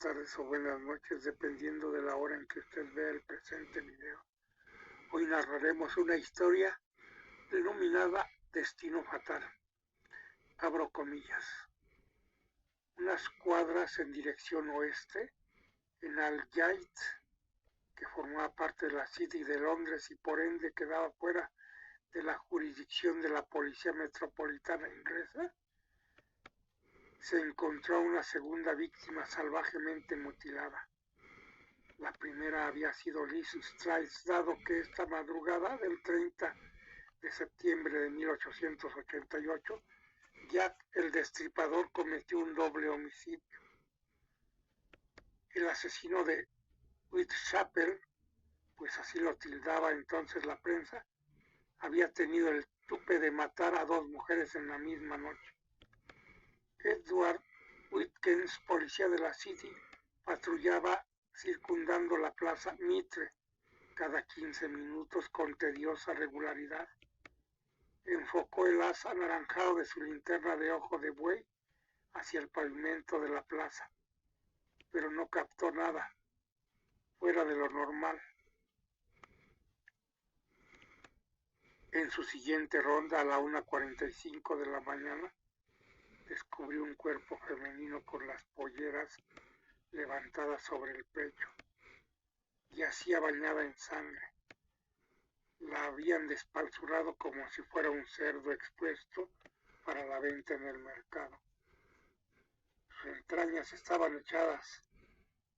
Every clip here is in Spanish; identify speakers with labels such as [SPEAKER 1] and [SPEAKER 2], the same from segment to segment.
[SPEAKER 1] tardes o buenas noches, dependiendo de la hora en que usted vea el presente video. Hoy narraremos una historia denominada Destino Fatal. Abro comillas. Unas cuadras en dirección oeste, en Aldgate, que formaba parte de la City de Londres y por ende quedaba fuera de la jurisdicción de la Policía Metropolitana Inglesa, se encontró una segunda víctima salvajemente mutilada. La primera había sido Liz Strice, dado que esta madrugada del 30 de septiembre de 1888, Jack el Destripador cometió un doble homicidio. El asesino de Whitechapel, pues así lo tildaba entonces la prensa, había tenido el tupe de matar a dos mujeres en la misma noche. Edward Whitkins, policía de la City, patrullaba circundando la plaza Mitre cada 15 minutos con tediosa regularidad. Enfocó el haz anaranjado de su linterna de ojo de buey hacia el pavimento de la plaza, pero no captó nada fuera de lo normal. En su siguiente ronda, a la 1:45 de la mañana, descubrió un cuerpo femenino con las polleras levantadas sobre el pecho. Yacía bañada en sangre. La habían despalzurado como si fuera un cerdo expuesto para la venta en el mercado. Sus entrañas estaban echadas,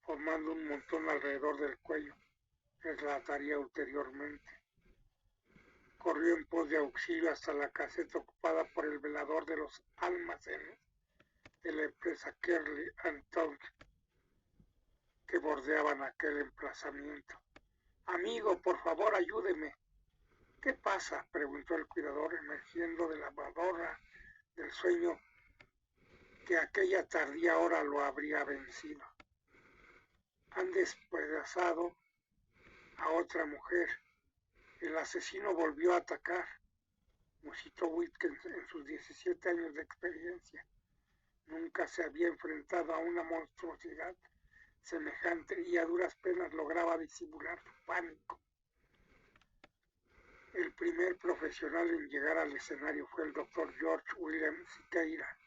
[SPEAKER 1] formando un montón alrededor del cuello. Relataría ulteriormente. Corrió en pos de auxilio hasta la caseta ocupada por el velador de los almacenes de la empresa Kerley & Tonk, que bordeaban aquel emplazamiento. «Amigo, por favor, ayúdeme». «¿Qué pasa?», preguntó el cuidador, emergiendo de la madorra del sueño que aquella tardía hora lo habría vencido. «Han despedazado a otra mujer. El asesino volvió a atacar», musitó Whitkins en sus 17 años de experiencia. Nunca se había enfrentado a una monstruosidad semejante y a duras penas lograba disimular su pánico. El primer profesional en llegar al escenario fue el doctor George William Siqueira,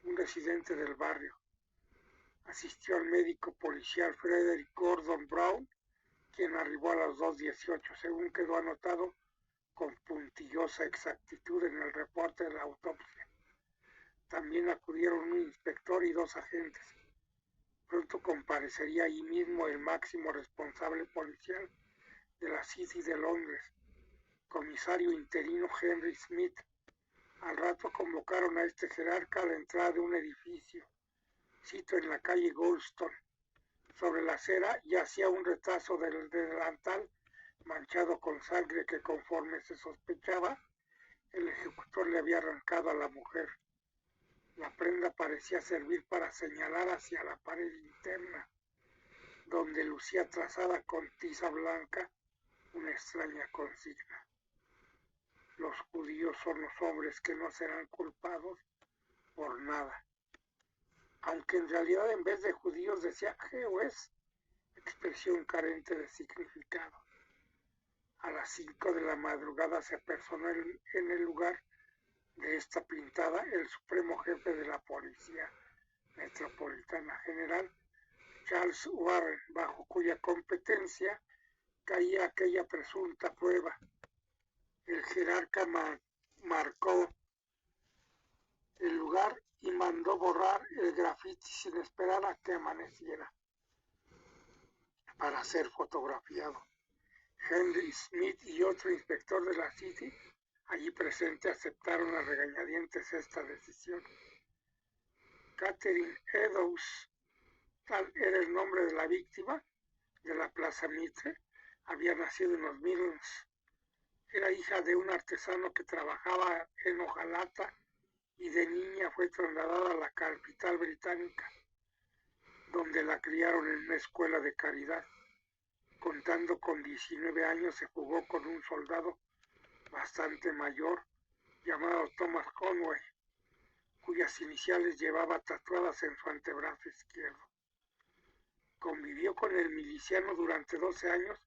[SPEAKER 1] un residente del barrio. Asistió al médico policial Frederick Gordon Brown, quien arribó a las 2:18, según quedó anotado con puntillosa exactitud en el reporte de la autopsia. También acudieron un inspector y dos agentes. Pronto comparecería allí mismo el máximo responsable policial de la City de Londres, comisario interino Henry Smith. Al rato convocaron a este jerarca a la entrada de un edificio, sito en la calle Goldstone. Sobre la acera yacía un retazo del delantal manchado con sangre que, conforme se sospechaba, el ejecutor le había arrancado a la mujer. La prenda parecía servir para señalar hacia la pared interna, donde lucía trazada con tiza blanca una extraña consigna: «Los judíos son los hombres que no serán culpados por nada», aunque en realidad en vez de judíos decía «Jews», expresión carente de significado. A las 5 de la madrugada se apersonó en el lugar de esta pintada el supremo jefe de la Policía Metropolitana, general Charles Warren, bajo cuya competencia caía aquella presunta prueba. El jerarca marcó el lugar y mandó borrar el grafiti sin esperar a que amaneciera para ser fotografiado. Henry Smith y otro inspector de la City allí presente aceptaron a regañadientes esta decisión. Catherine Eddowes, tal era el nombre de la víctima de la Plaza Mitre, había nacido en los Midlands. Era hija de un artesano que trabajaba en hojalata y de niña fue trasladada a la capital británica, donde la criaron en una escuela de caridad. Contando con 19 años se fugó con un soldado bastante mayor llamado Thomas Conway. cuyas iniciales llevaba tatuadas en su antebrazo izquierdo. Convivió con el miliciano durante 12 años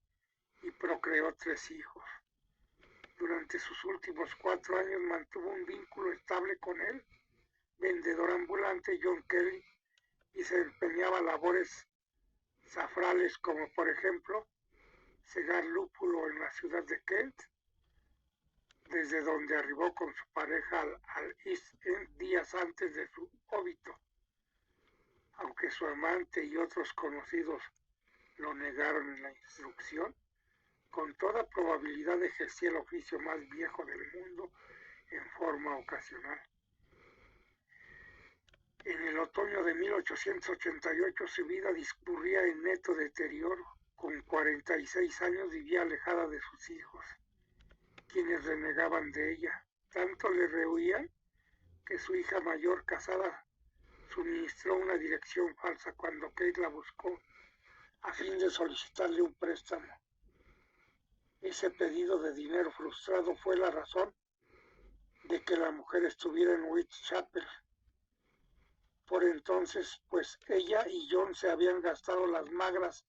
[SPEAKER 1] y procreó 3 hijos. Durante sus últimos 4 años mantuvo un vínculo estable con el vendedor ambulante John Kelly y desempeñaba labores zafrales como, por ejemplo, cegar lúpulo en la ciudad de Kent, desde donde arribó con su pareja al East End días antes de su óbito. Aunque su amante y otros conocidos lo negaron en la instrucción, con toda probabilidad ejercía el oficio más viejo del mundo en forma ocasional. En el otoño de 1888 su vida discurría en neto deterioro. Con 46 años vivía alejada de sus hijos, quienes renegaban de ella. Tanto le rehuían que su hija mayor, casada, suministró una dirección falsa cuando Kate la buscó a fin de solicitarle un préstamo. Ese pedido de dinero frustrado fue la razón de que la mujer estuviera en Whitechapel. Por entonces, pues ella y John se habían gastado las magras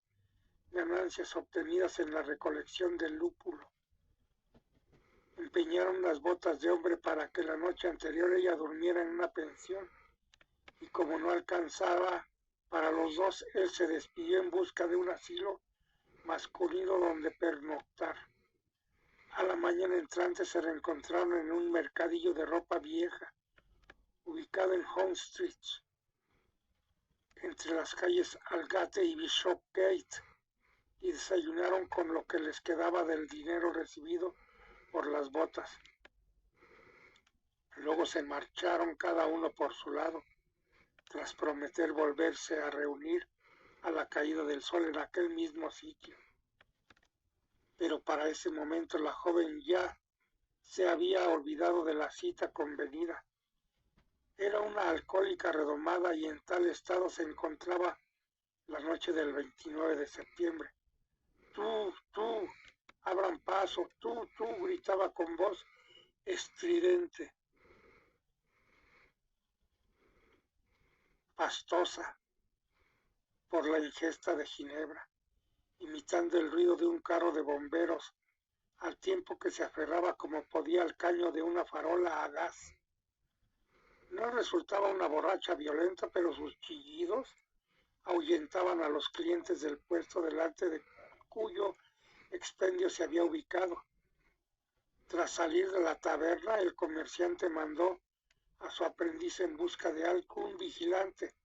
[SPEAKER 1] ganancias obtenidas en la recolección del lúpulo. Empeñaron las botas de hombre para que la noche anterior ella durmiera en una pensión, y como no alcanzaba para los dos, él se despidió en busca de un asilo masculino donde pernoctar. A la mañana entrante se reencontraron en un mercadillo de ropa vieja, ubicado en Home Street, entre las calles Aldgate y Bishopgate, y desayunaron con lo que les quedaba del dinero recibido por las botas. Luego se marcharon cada uno por su lado, tras prometer volverse a reunir a la caída del sol en aquel mismo sitio. Pero para ese momento la joven ya se había olvidado de la cita convenida. Era una alcohólica redomada y en tal estado se encontraba la noche del 29 de septiembre. Tú, abran paso, tú, gritaba con voz estridente, pastosa por la ingesta de ginebra, imitando el ruido de un carro de bomberos, al tiempo que se aferraba como podía al caño de una farola a gas. No resultaba una borracha violenta, pero sus chillidos ahuyentaban a los clientes del puesto delante de cuyo expendio se había ubicado. Tras salir de la taberna, el comerciante mandó a su aprendiz en busca de algún vigilante,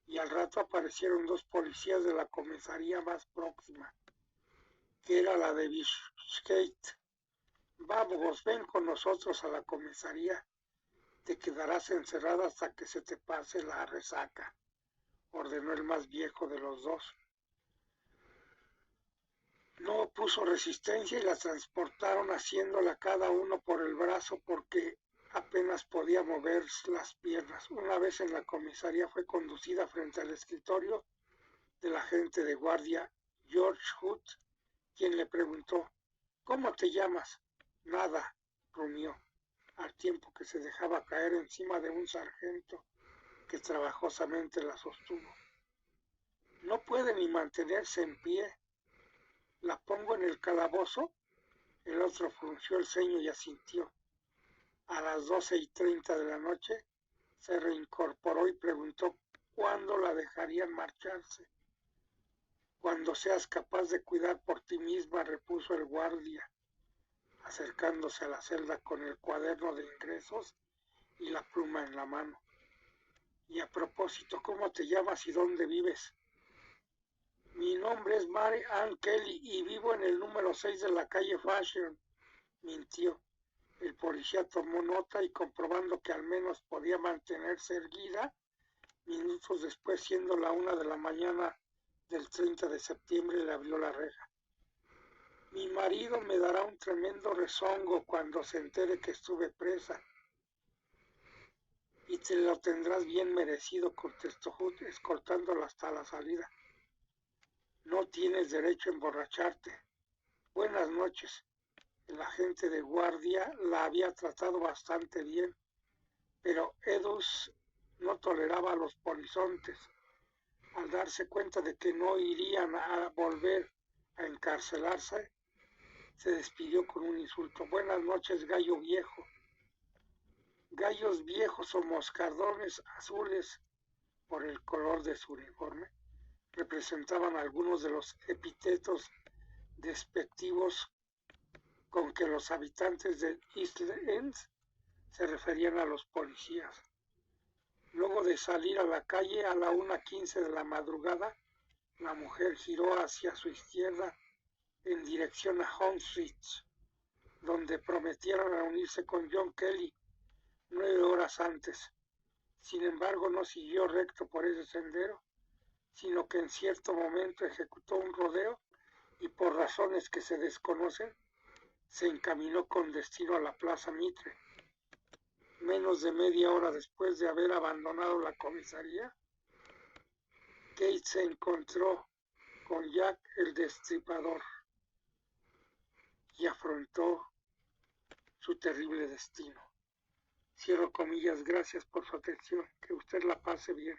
[SPEAKER 1] y al rato aparecieron 2 policías de la comisaría más próxima, que era la de Bishopgate. Vamos, ven con nosotros a la comisaría. Te quedarás encerrada hasta que se te pase la resaca, ordenó el más viejo de los 2. No opuso resistencia y la transportaron haciéndola cada uno por el brazo porque apenas podía mover las piernas. Una vez en la comisaría fue conducida frente al escritorio del agente de guardia George Hood, quien le preguntó: ¿Cómo te llamas? Nada, rumió, al tiempo que se dejaba caer encima de un sargento que trabajosamente la sostuvo. No puede ni mantenerse en pie. ¿La pongo en el calabozo? El otro frunció el ceño y asintió. A las 12:30 de la noche se reincorporó y preguntó cuándo la dejarían marcharse. Cuando seas capaz de cuidar por ti misma, repuso el guardia, acercándose a la celda con el cuaderno de ingresos y la pluma en la mano. Y a propósito, ¿cómo te llamas y dónde vives? Mi nombre es Mary Ann Kelly y vivo en el número 6 de la calle Fashion, mintió. El policía tomó nota y, comprobando que al menos podía mantenerse erguida, minutos después, siendo la 1 de la mañana del 30 de septiembre, le abrió la reja. Mi marido me dará un tremendo rezongo cuando se entere que estuve presa. Y te lo tendrás bien merecido, contestó Hood, escoltándola hasta la salida. No tienes derecho a emborracharte. Buenas noches. El agente de guardia la había tratado bastante bien, Pero Eddowes no toleraba a los polizontes. Al darse cuenta de que no irían a volver a encarcelarse, se despidió con un insulto. Buenas noches, gallo viejo. Gallos viejos o moscardones azules, por el color de su uniforme, representaban algunos de los epítetos despectivos con que los habitantes de East End se referían a los policías. Luego de salir a la calle a la 1:15 de la madrugada, la mujer giró hacia su izquierda en dirección a Home Street, donde prometieron reunirse con John Kelly 9 horas antes. Sin embargo, no siguió recto por ese sendero, sino que en cierto momento ejecutó un rodeo y por razones que se desconocen, se encaminó con destino a la Plaza Mitre. Menos de media hora después de haber abandonado la comisaría, Kate se encontró con Jack el Destripador y afrontó su terrible destino. Cierro comillas, gracias por su atención, que usted la pase bien.